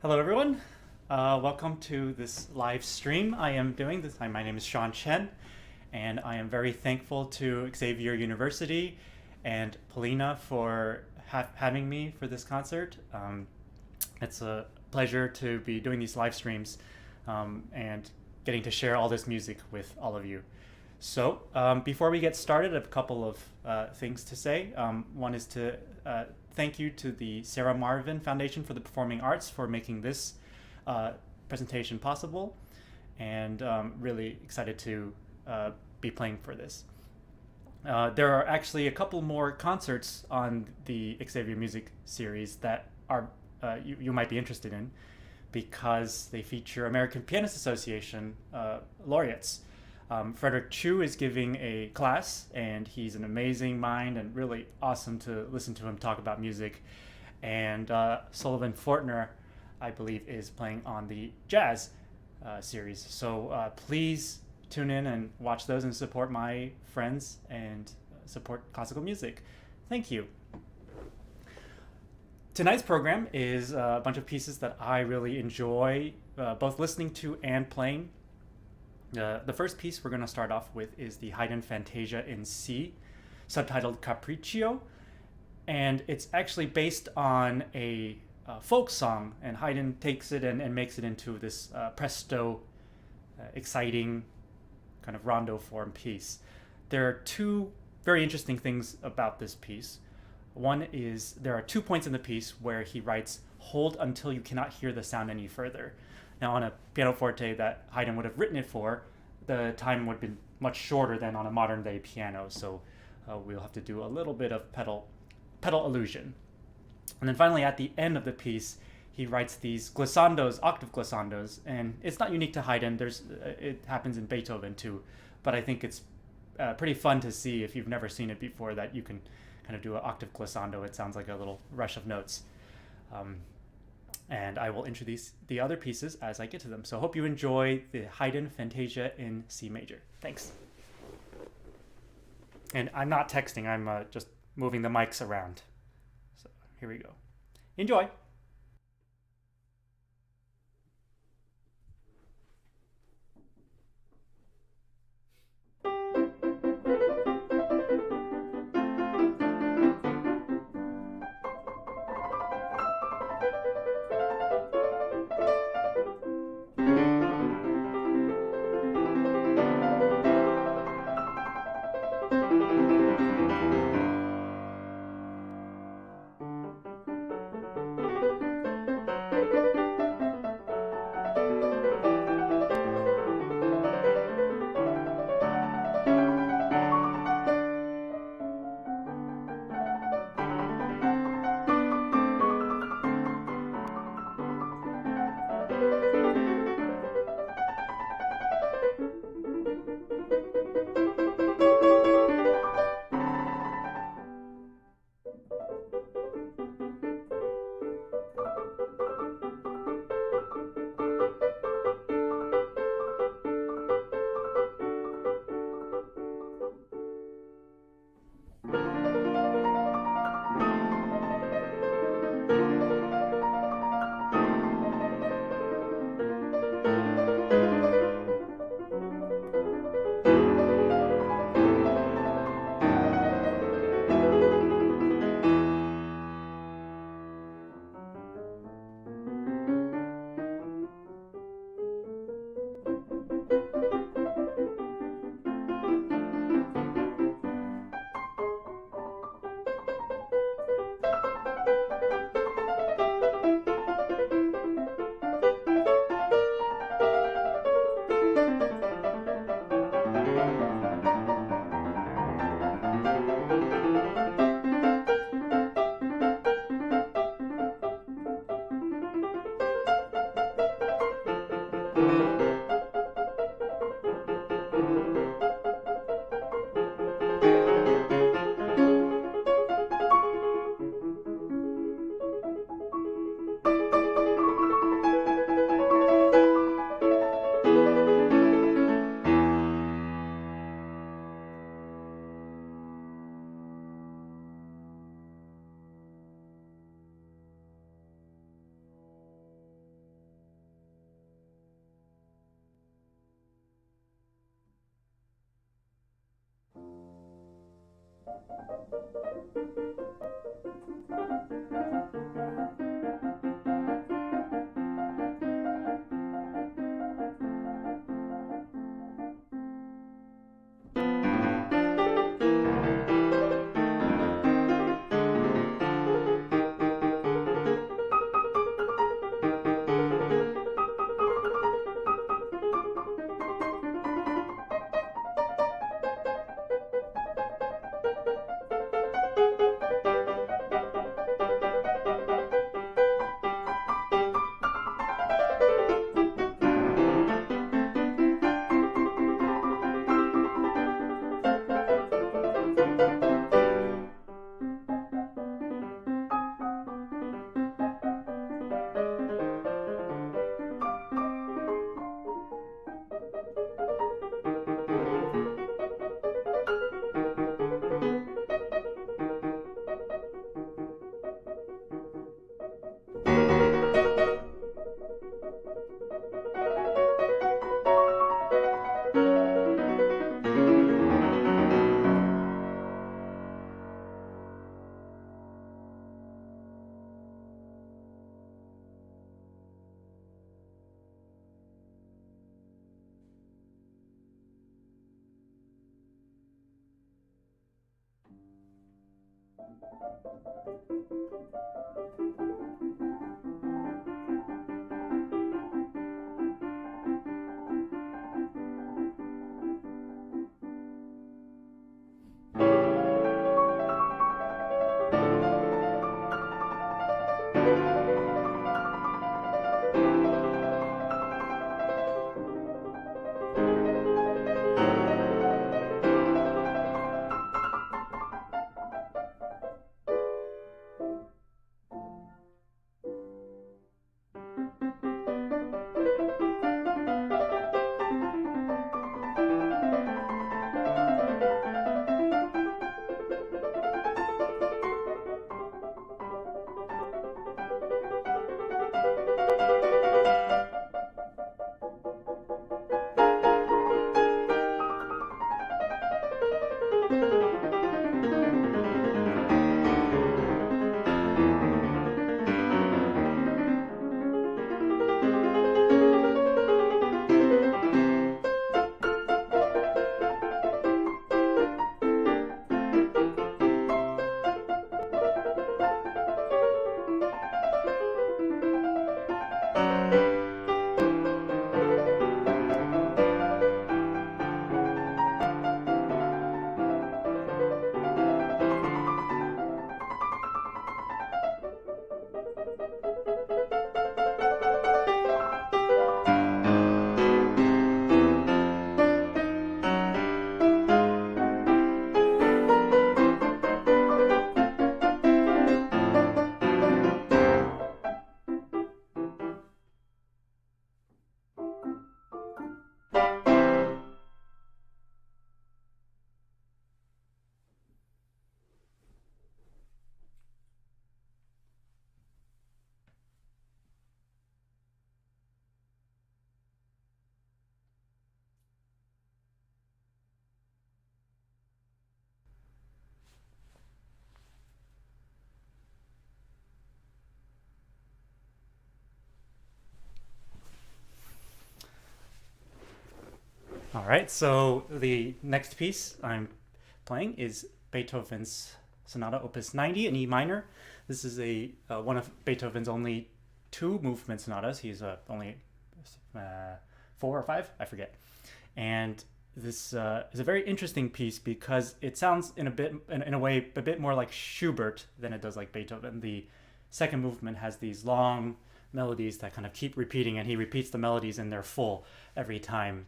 Hello, everyone. Welcome to this live stream I am doing. My name is Sean Chen, and I am very thankful to Xavier University and Polina for having me for this concert. It's a pleasure to be doing these live streams and getting to share all this music with all of you. So before we get started, I have a couple of things to say. One is to thank you to the Sarah Marvin Foundation for the Performing Arts for making this presentation possible, and really excited to be playing for this. There are actually a couple more concerts on the Xavier Music series that are you might be interested in, because they feature American Pianists Association laureates. Frederick Chu is giving a class, and he's an amazing mind and really awesome to listen to him talk about music. And Sullivan Fortner, I believe, is playing on the jazz series. So please tune in and watch those and support my friends and support classical music. Thank you. Tonight's program is a bunch of pieces that I really enjoy both listening to and playing. The first piece we're going to start off with is the Haydn Fantasia in C, subtitled Capriccio, and it's actually based on a folk song, and Haydn takes it and makes it into this presto, exciting kind of rondo form piece. There are two very interesting things about this piece. One is there are 2 points in the piece where he writes, "Hold until you cannot hear the sound any further." Now, on a pianoforte that Haydn would have written it for, the time would have been much shorter than on a modern day piano, so we'll have to do a little bit of pedal illusion. And then finally, at the end of the piece, he writes these glissandos, octave glissandos, and it's not unique to Haydn. It happens in Beethoven too, but I think it's pretty fun to see, if you've never seen it before, that you can kind of do an octave glissando. It sounds like a little rush of notes. And I will introduce the other pieces as I get to them. So I hope you enjoy the Haydn Fantasia in C major. Thanks. And I'm not texting, I'm just moving the mics around. So here we go. Enjoy. All right, so the next piece I'm playing is Beethoven's Sonata Opus 90 in E minor. This is a one of Beethoven's only two movement sonatas. He's only 4 or 5, I forget. And this is a very interesting piece because it sounds in a way a bit more like Schubert than it does like Beethoven. The second movement has these long melodies that kind of keep repeating, and he repeats the melodies in their full every time.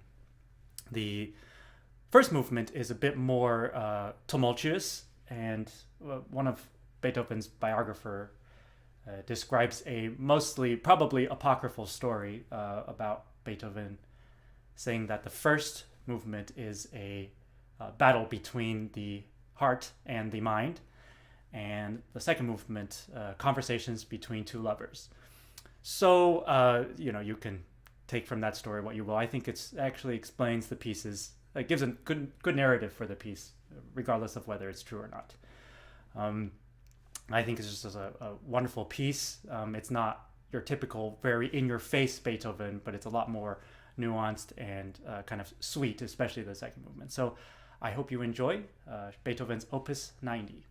The first movement is a bit more tumultuous, and one of Beethoven's biographer describes a mostly probably apocryphal story about Beethoven, saying that the first movement is a battle between the heart and the mind, and the second movement, conversations between two lovers. So, you can take from that story what you will. I think it's actually explains the pieces. It gives a good narrative for the piece regardless of whether it's true or not. I think it's just a wonderful piece. It's not your typical very in-your-face Beethoven, but it's a lot more nuanced and kind of sweet, especially the second movement. So I hope you enjoy Beethoven's Opus 90.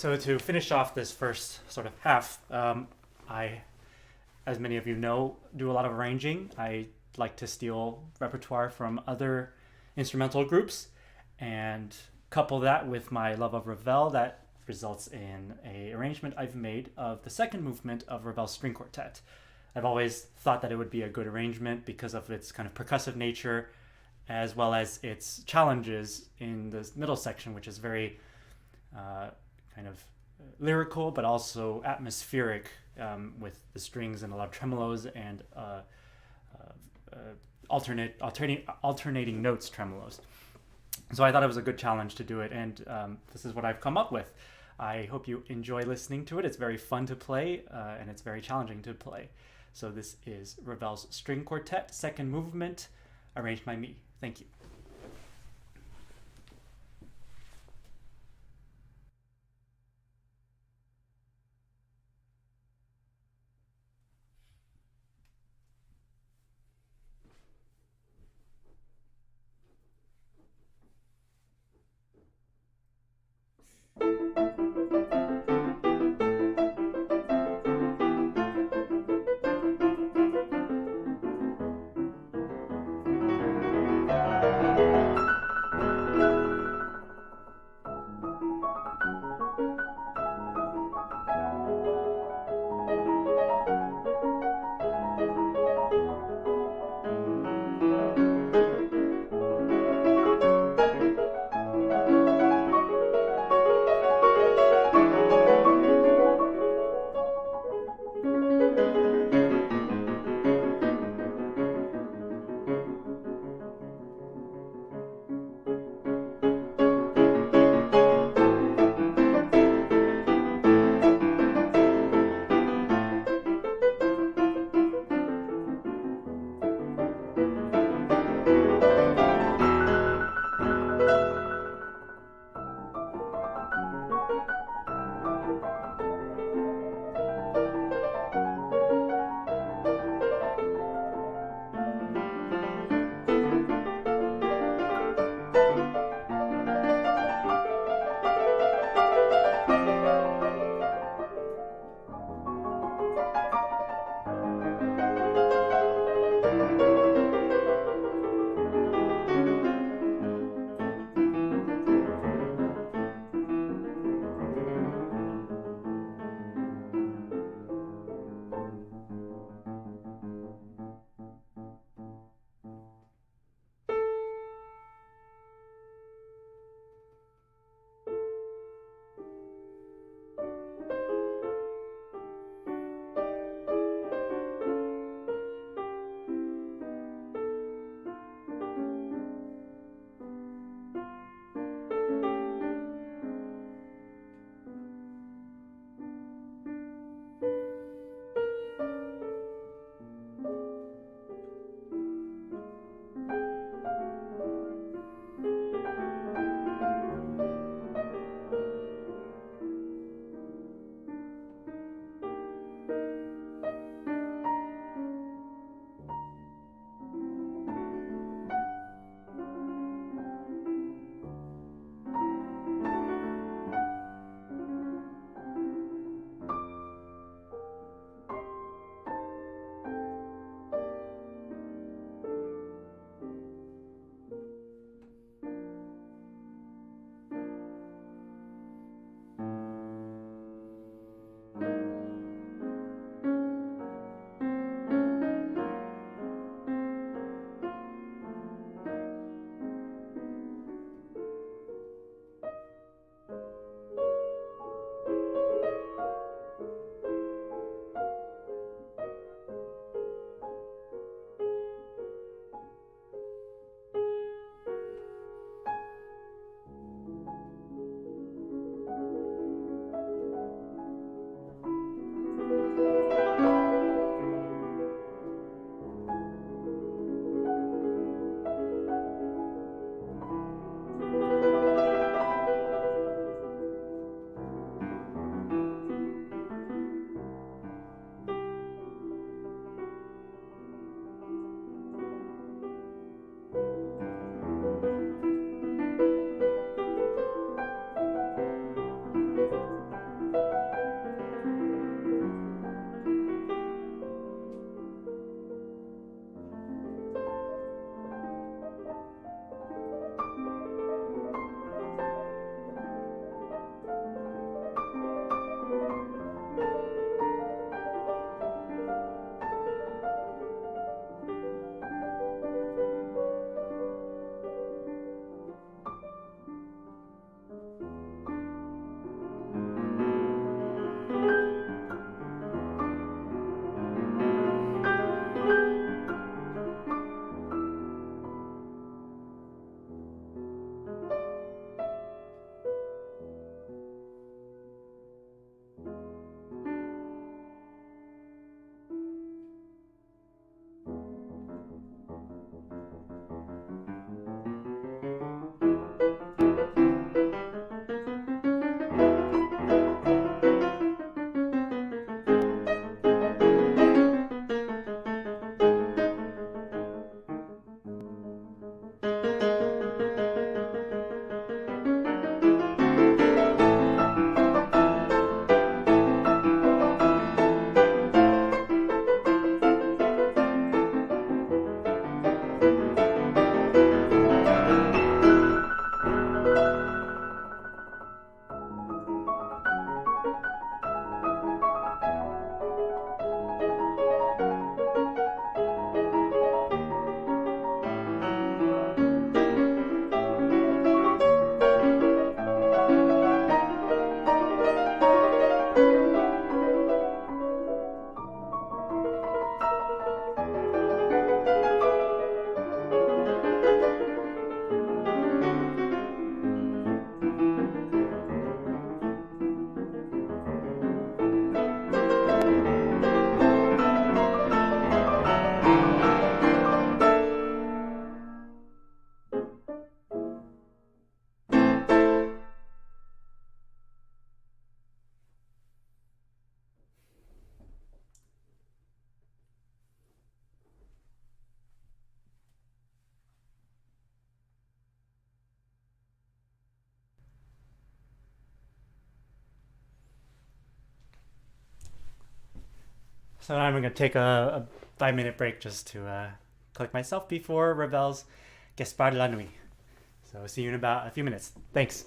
So to finish off this first sort of half, I, as many of you know, do a lot of arranging. I like to steal repertoire from other instrumental groups and couple that with my love of Ravel. That results in an arrangement I've made of the second movement of Ravel's string quartet. I've always thought that it would be a good arrangement because of its kind of percussive nature, as well as its challenges in the middle section, which is very kind of lyrical, but also atmospheric, with the strings and a lot of tremolos and alternating notes tremolos. So I thought it was a good challenge to do it, and this is what I've come up with. I hope you enjoy listening to it. It's very fun to play, and it's very challenging to play. So this is Ravel's String Quartet, second movement, arranged by me. Thank you. So now I'm going to take a 5 minute break just to collect myself before Ravel's Gaspard la Nuit. So see you in about a few minutes. Thanks.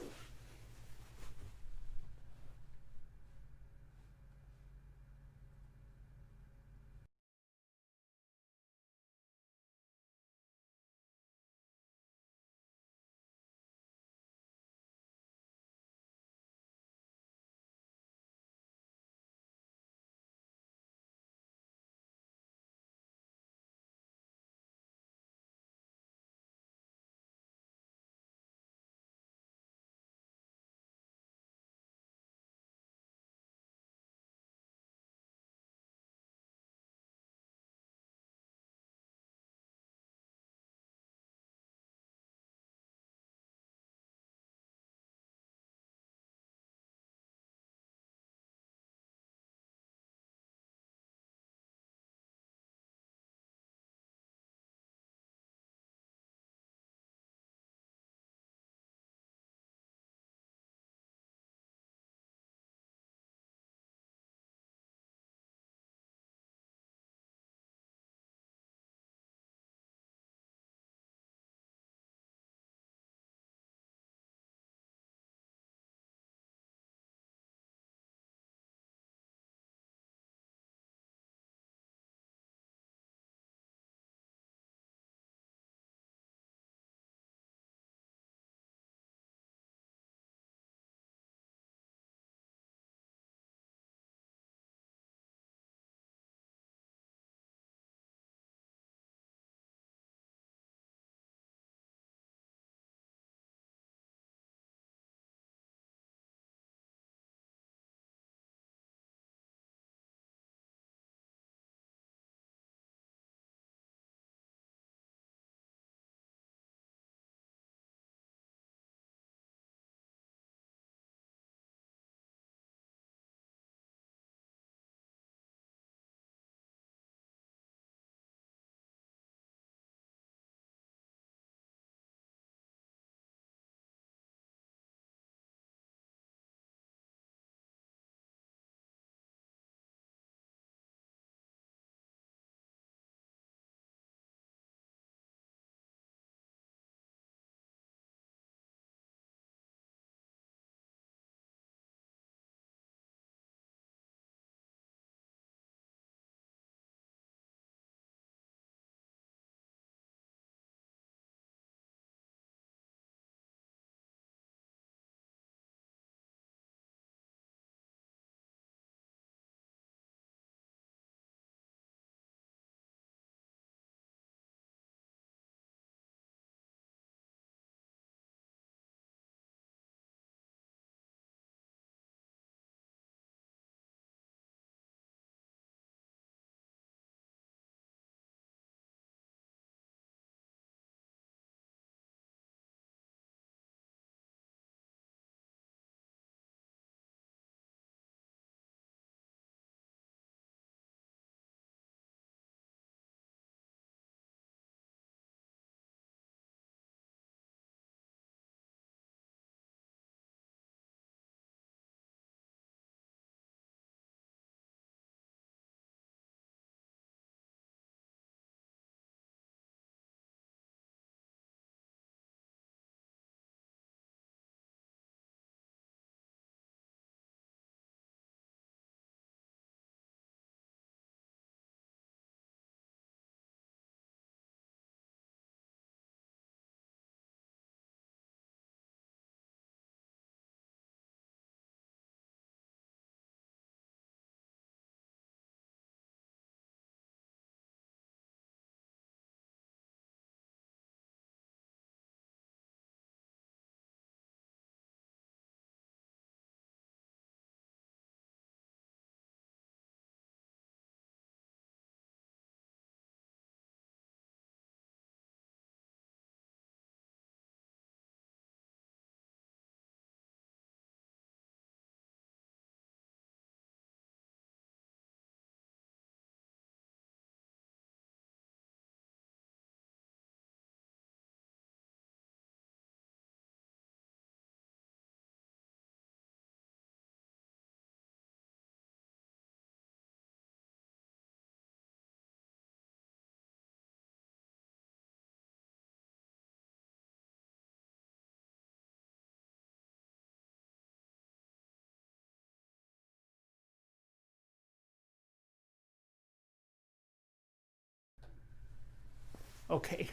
Okay.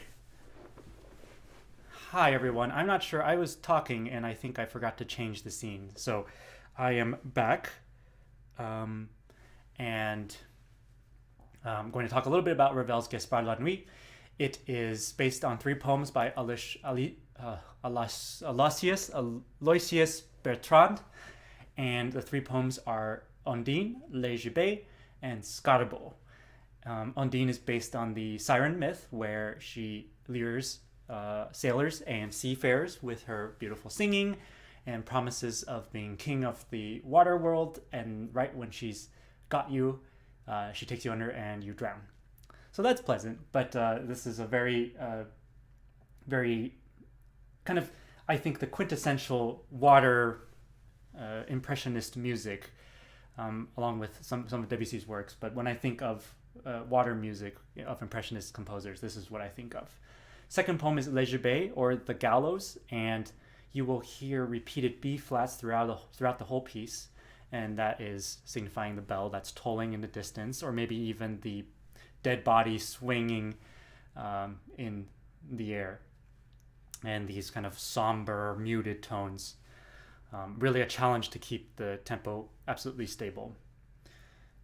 Hi, everyone. I'm not sure. I was talking and I think I forgot to change the scene. So I am back um, and I'm going to talk a little bit about Ravel's Gaspard la Nuit. It is based on three poems by Aloysius Bertrand, and the three poems are Ondine, Le Gibet, and Scarbo. Ondine is based on the siren myth, where she lures sailors and seafarers with her beautiful singing and promises of being king of the water world. And right when she's got you, she takes you under and you drown. So that's pleasant, but this is a very kind of, I think, the quintessential water impressionist music, along with some of Debussy's works. But when I think of water music of impressionist composers, this is what I think of. Second poem is Le Gibet, or The Gallows, and you will hear repeated B flats throughout the whole piece, and that is signifying the bell that's tolling in the distance, or maybe even the dead body swinging in the air, and these kind of somber, muted tones. Really a challenge to keep the tempo absolutely stable.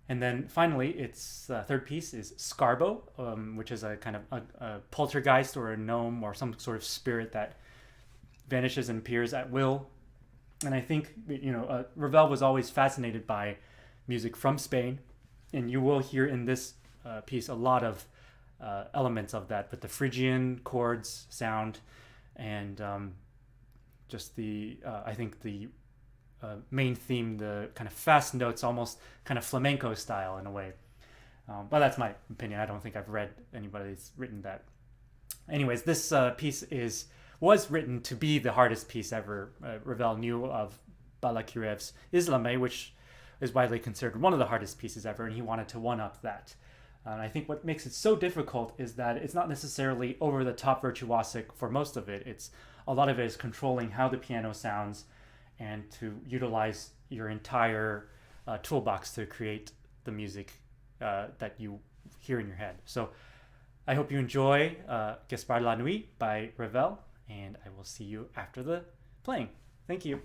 And then finally, its third piece is Scarbo, which is a kind of a poltergeist or a gnome or some sort of spirit that vanishes and appears at will. And I think, Ravel was always fascinated by music from Spain, and you will hear in this piece a lot of elements of that, with the Phrygian chords sound and just I think the main theme, the kind of fast notes, almost kind of flamenco style in a way. But that's my opinion. I don't think I've read anybody that's written that. Anyways, this piece was written to be the hardest piece ever. Ravel knew of Balakirev's Islame, which is widely considered one of the hardest pieces ever, and he wanted to one-up that. And I think what makes it so difficult is that it's not necessarily over-the-top virtuosic for most of it. A lot of it is controlling how the piano sounds and to utilize your entire toolbox to create the music that you hear in your head. So I hope you enjoy Gaspard la Nuit by Ravel, and I will see you after the playing. Thank you.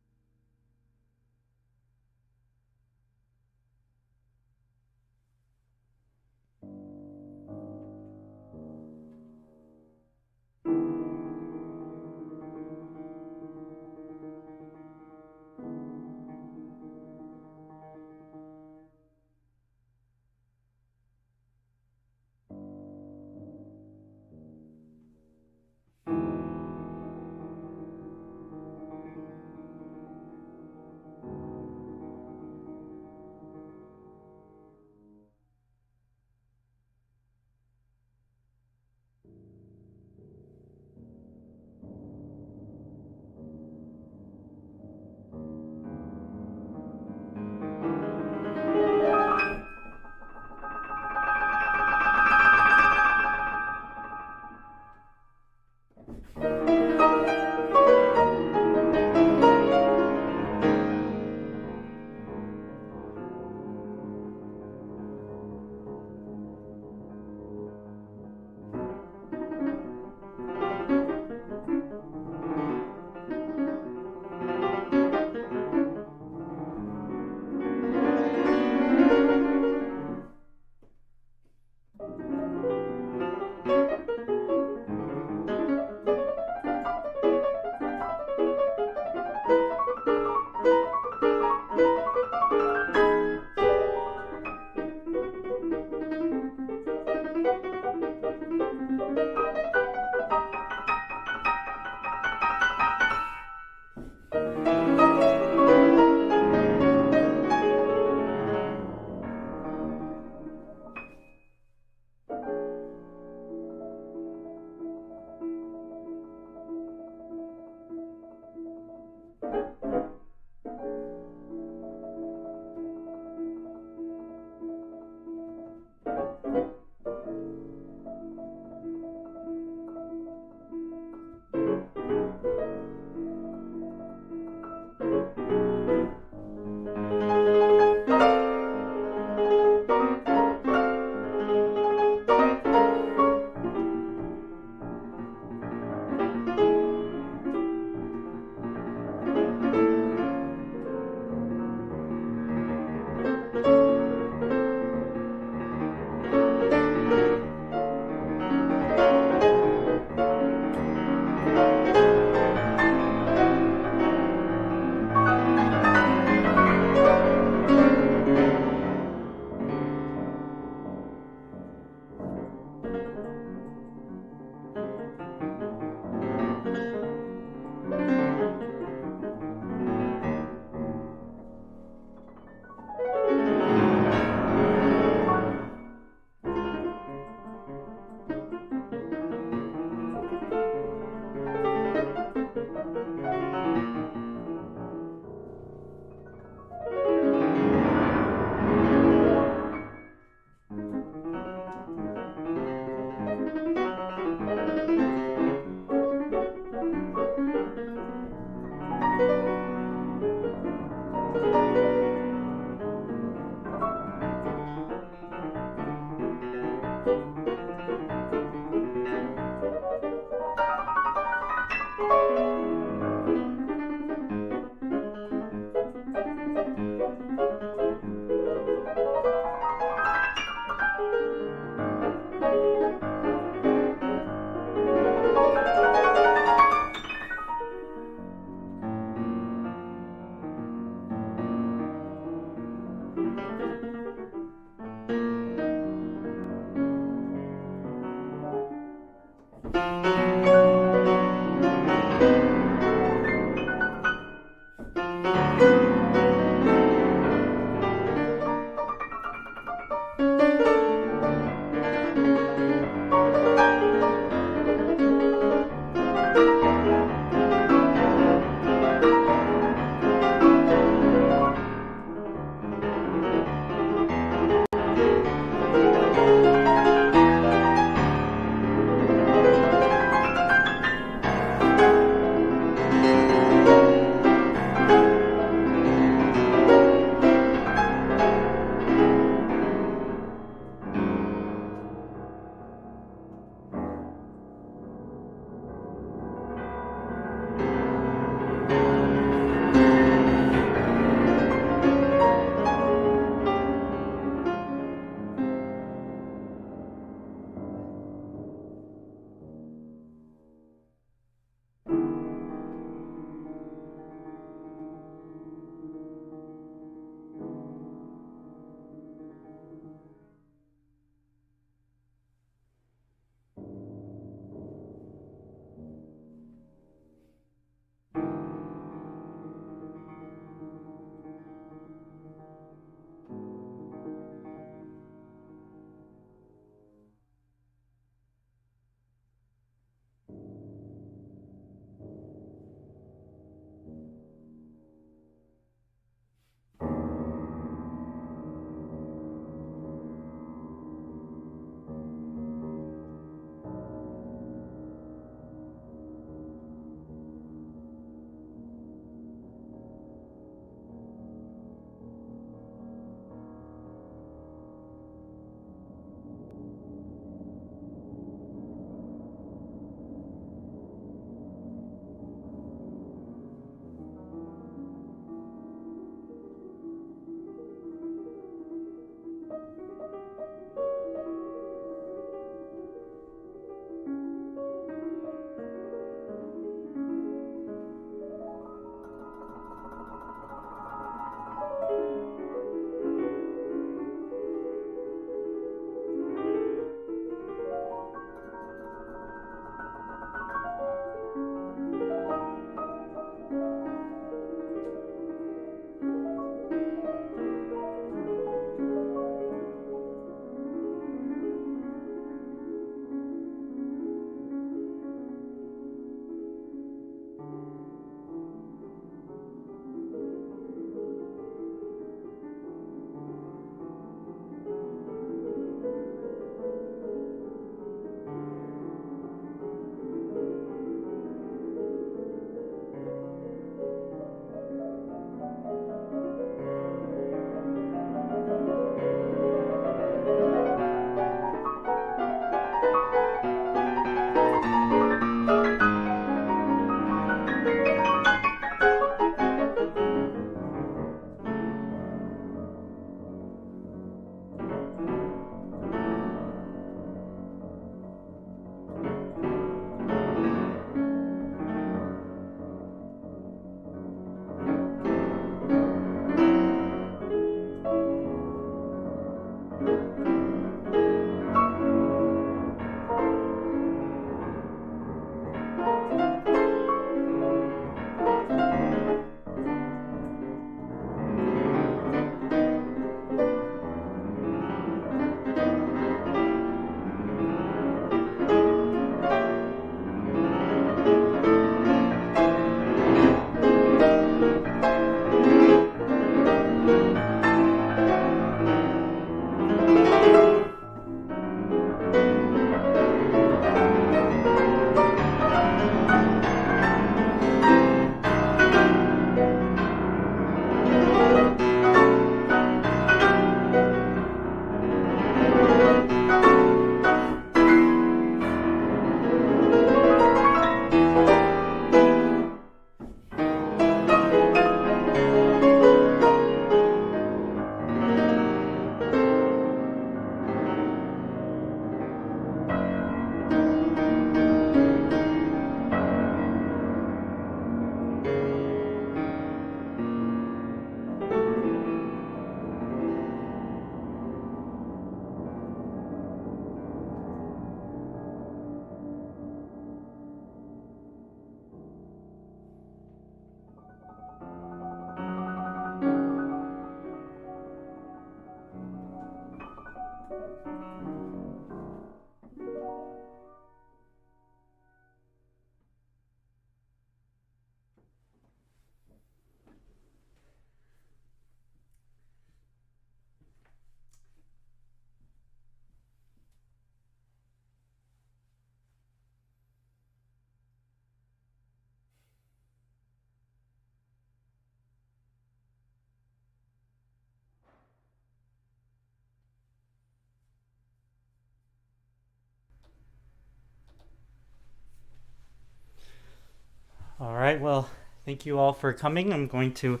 All right, well, thank you all for coming. I'm going to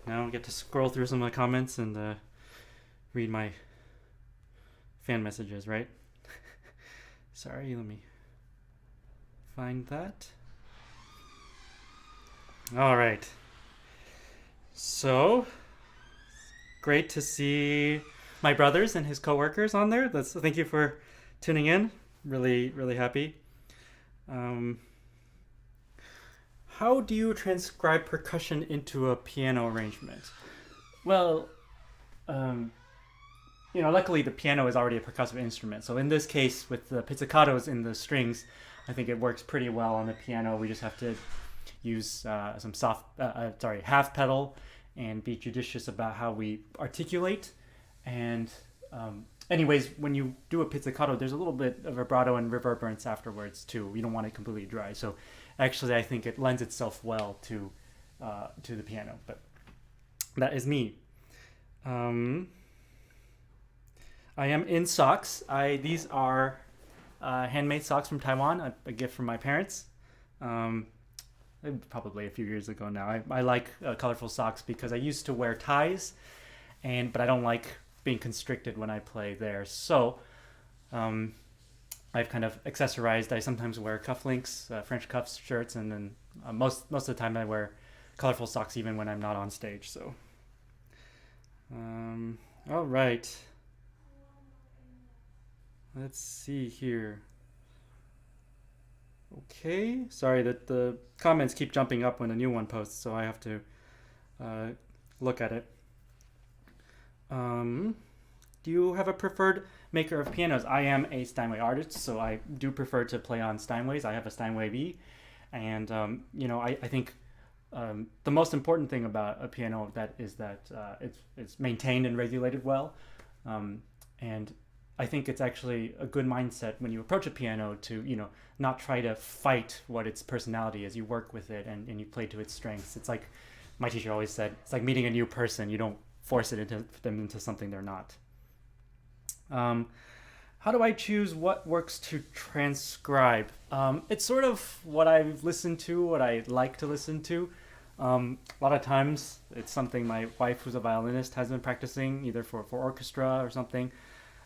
now get to scroll through some of the comments and read my fan messages, right? Sorry, let me find that. All right. So, great to see my brothers and his coworkers on there. Thank you for tuning in. Really, really happy. How do you transcribe percussion into a piano arrangement? Well, luckily the piano is already a percussive instrument. So in this case, with the pizzicatos in the strings, I think it works pretty well on the piano. We just have to use some half pedal and be judicious about how we articulate. And anyways, when you do a pizzicato, there's a little bit of vibrato and reverberance afterwards too. You don't want it completely dry. So actually, I think it lends itself well to the piano. But that is me. I am in socks. These are handmade socks from Taiwan, a gift from my parents. Probably a few years ago now. I like colorful socks because I used to wear ties, but I don't like being constricted when I play there. So I've kind of accessorized. I sometimes wear cufflinks, French cuffs, shirts, and then most of the time I wear colorful socks even when I'm not on stage. So, all right. Let's see here. Okay, sorry that the comments keep jumping up when a new one posts, so I have to look at it. Do you have a preferred maker of pianos? I am a Steinway artist, so I do prefer to play on Steinways. I have a Steinway V, and I think the most important thing about a piano is that it's maintained and regulated well, and I think it's actually a good mindset when you approach a piano to not try to fight what its personality is. You work with it and you play to its strengths. It's like my teacher always said, it's like meeting a new person. You don't force them into something they're not. How do I choose what works to transcribe? It's sort of what I've listened to, what I like to listen to. A lot of times it's something my wife, who's a violinist, has been practicing either for orchestra or something.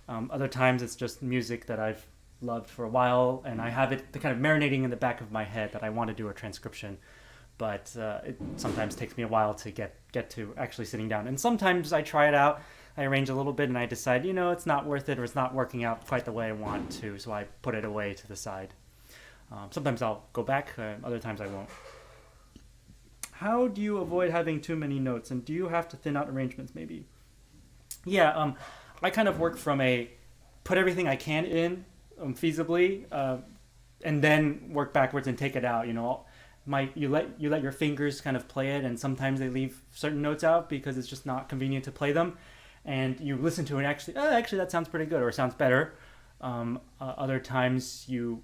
Other times it's just music that I've loved for a while, and I have it kind of marinating in the back of my head that I want to do a transcription, but it sometimes takes me a while to get to actually sitting down. And sometimes I try it out, I arrange a little bit, and I decide, it's not worth it, or it's not working out quite the way I want to, so I put it away to the side. Sometimes I'll go back, other times I won't. How do you avoid having too many notes, and do you have to thin out arrangements maybe? Yeah, I kind of work from put everything I can in feasibly, and then work backwards and take it out. You let your fingers kind of play it, and sometimes they leave certain notes out because it's just not convenient to play them, and you listen to it and actually that sounds pretty good, or it sounds better. Other times you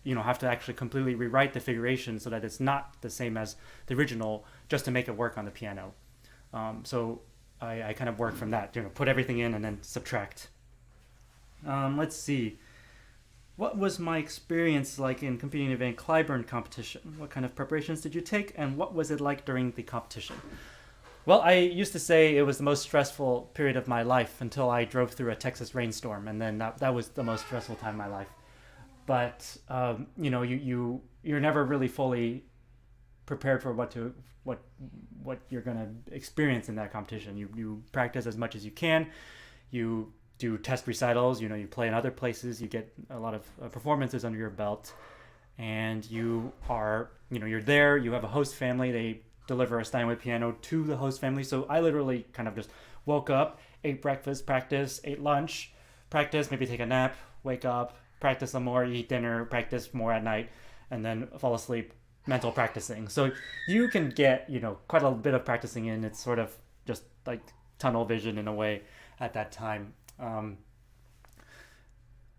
have to actually completely rewrite the figuration so that it's not the same as the original, just to make it work on the piano. So I kind of work from that, put everything in and then subtract. Let's see. What was my experience like in competing in a Cliburn competition? What kind of preparations did you take, and what was it like during the competition? Well, I used to say it was the most stressful period of my life until I drove through a Texas rainstorm, and then that was the most stressful time of my life. But you're never really fully prepared for what you're gonna experience in that competition. You practice as much as you can. You do test recitals. You play in other places. You get a lot of performances under your belt, and you're there. You have a host family. They deliver a Steinway piano to the host family. So I literally kind of just woke up, ate breakfast, practice, ate lunch, practice, maybe take a nap, wake up, practice some more, eat dinner, practice more at night, and then fall asleep. Mental practicing. So you can get, quite a bit of practicing in. It's sort of just like tunnel vision in a way at that time.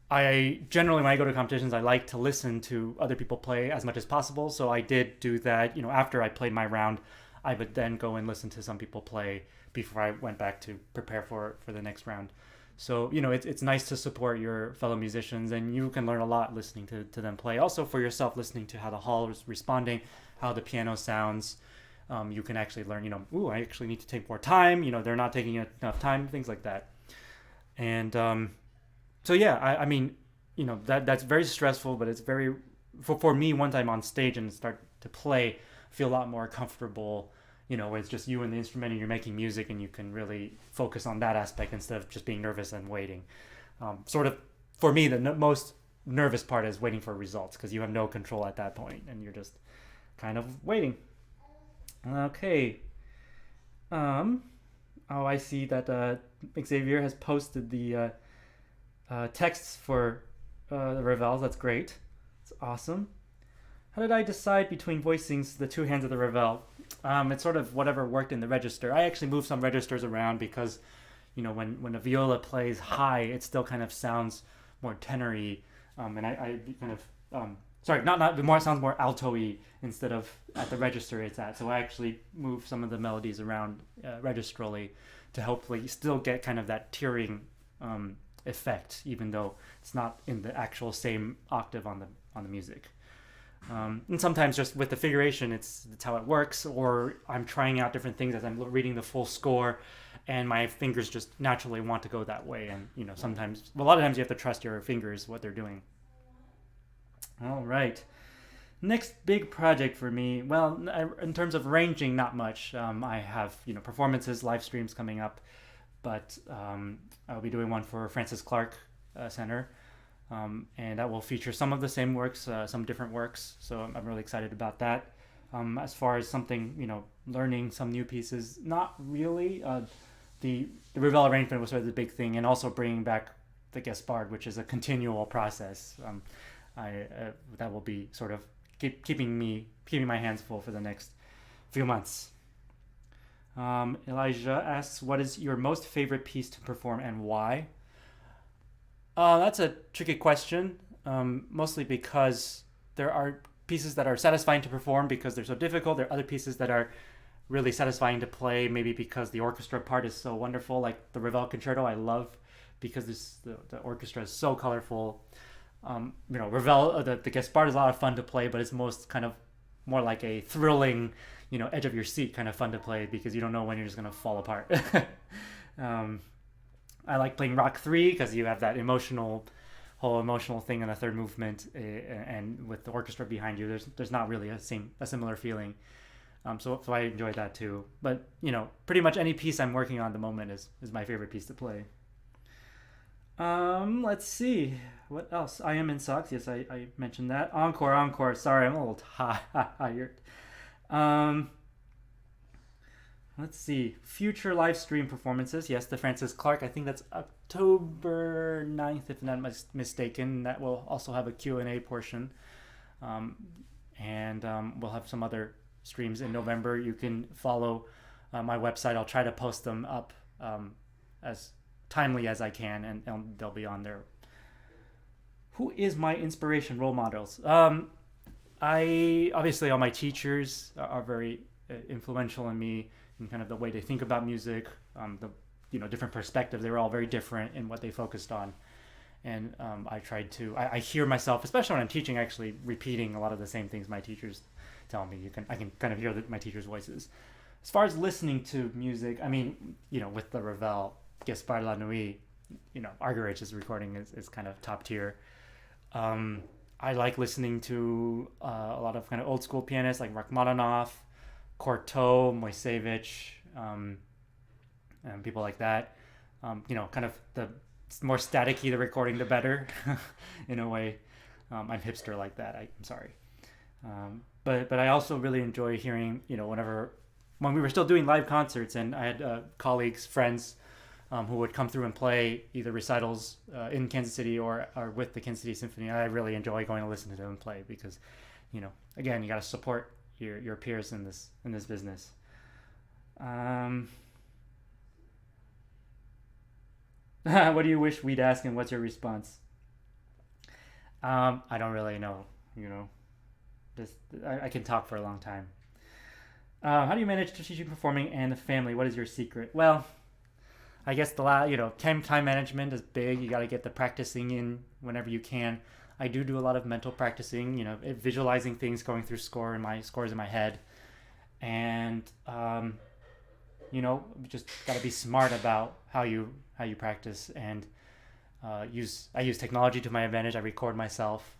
I generally, when I go to competitions, I like to listen to other people play as much as possible. So I did do that. After I played my round, I would then go and listen to some people play before I went back to prepare for the next round. So, it's nice to support your fellow musicians, and you can learn a lot listening to them play. Also for yourself, listening to how the hall is responding, how the piano sounds. You can actually learn, ooh, I actually need to take more time. They're not taking enough time, things like that. And so yeah, I mean, that's very stressful, but it's very, for me, once I'm on stage and start to play, I feel a lot more comfortable, where it's just you and the instrument and you're making music and you can really focus on that aspect instead of just being nervous and waiting. Sort of, for me, the most nervous part is waiting for results because you have no control at that point and you're just kind of waiting. Okay. Oh, I see that Xavier has posted the texts for the Revels. That's great. It's awesome. How did I decide between voicings the two hands of the Revel? It's sort of whatever worked in the register. I actually moved some registers around because, when a viola plays high, it still kind of sounds more tenory, and I kind of sorry, not more, sounds more alto-y instead of at the register it's at. So I actually moved some of the melodies around registrally to hopefully still get kind of that tiering effect, even though it's not in the actual same octave on the music. And sometimes just with the figuration, it's how it works, or I'm trying out different things as I'm reading the full score, and my fingers just naturally want to go that way. And sometimes, a lot of times, you have to trust your fingers what they're doing. All right. Next big project for me. Well, in terms of arranging, not much. I have performances, live streams coming up, but I'll be doing one for Francis Clark Center. And that will feature some of the same works, some different works. So I'm really excited about that. As far as something, learning some new pieces, not really. The Ravel arrangement was sort of the big thing, and also bringing back the Gaspard, which is a continual process. That will be sort of keeping my hands full for the next few months. Elijah asks, what is your most favorite piece to perform and why? That's a tricky question, mostly because there are pieces that are satisfying to perform because they're so difficult. There are other pieces that are really satisfying to play, maybe because the orchestra part is so wonderful, like the Ravel Concerto I love because the orchestra is so colorful. Ravel, the Gaspard is a lot of fun to play, but it's most kind of more like a thrilling, edge of your seat kind of fun to play because you don't know when you're just going to fall apart. I like playing Rock 3 because you have that whole emotional thing in the third movement, and with the orchestra behind you, there's not really a similar feeling. So I enjoy that too. But pretty much any piece I'm working on at the moment is my favorite piece to play. Let's see. What else? I Am in Socks. Yes, I mentioned that. Encore. Sorry, I'm a little tired. Let's see. Future live stream performances. Yes, the Francis Clark. I think that's October 9th, if not mistaken. That will also have a Q&A portion. And we'll have some other streams in November. You can follow my website. I'll try to post them up as timely as I can, and they'll be on there. Who is my inspiration, role models? Obviously all my teachers are very influential in me and kind of the way they think about music, the different perspectives. They were all very different in what they focused on, and I tried to. I hear myself, especially when I'm teaching, actually repeating a lot of the same things my teachers tell me. I can kind of hear my teachers' voices. As far as listening to music, I mean, with the Ravel, Gaspard La Nuit, Argerach's recording is kind of top tier. I like listening to a lot of kind of old school pianists like Rachmaninoff, Cortot, Moisevich, and people like that. Kind of the more staticky the recording, the better, in a way. I'm hipster like that. I'm sorry. But I also really enjoy hearing, when we were still doing live concerts, and I had colleagues, friends, who would come through and play either recitals in Kansas City or with the Kansas City Symphony. I really enjoy going to listen to them play because, again, you got to support your peers in this business. What do you wish we'd ask, and what's your response? I don't really know. I can talk for a long time. How do you manage strategic performing and the family? What is your secret? Well, I guess time management is big. You got to get the practicing in whenever you can. I do a lot of mental practicing, visualizing things going through scores in my head. And, just got to be smart about how you practice, and I use technology to my advantage. I record myself,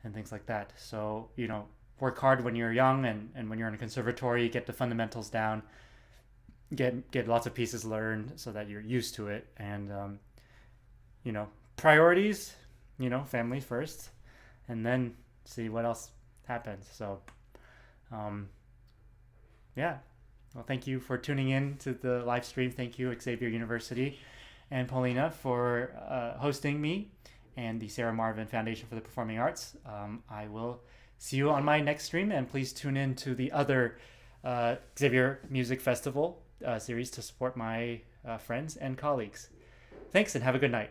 and things like that. So, work hard when you're young, and when you're in a conservatory, get the fundamentals down, get lots of pieces learned so that you're used to it. And, priorities, family first, and then see what else happens. So, yeah. Well, thank you for tuning in to the live stream. Thank you, Xavier University and Paulina, for hosting me and the Sarah Marvin Foundation for the Performing Arts. I will see you on my next stream, and please tune in to the other Xavier Music Festival series to support my friends and colleagues. Thanks, and have a good night.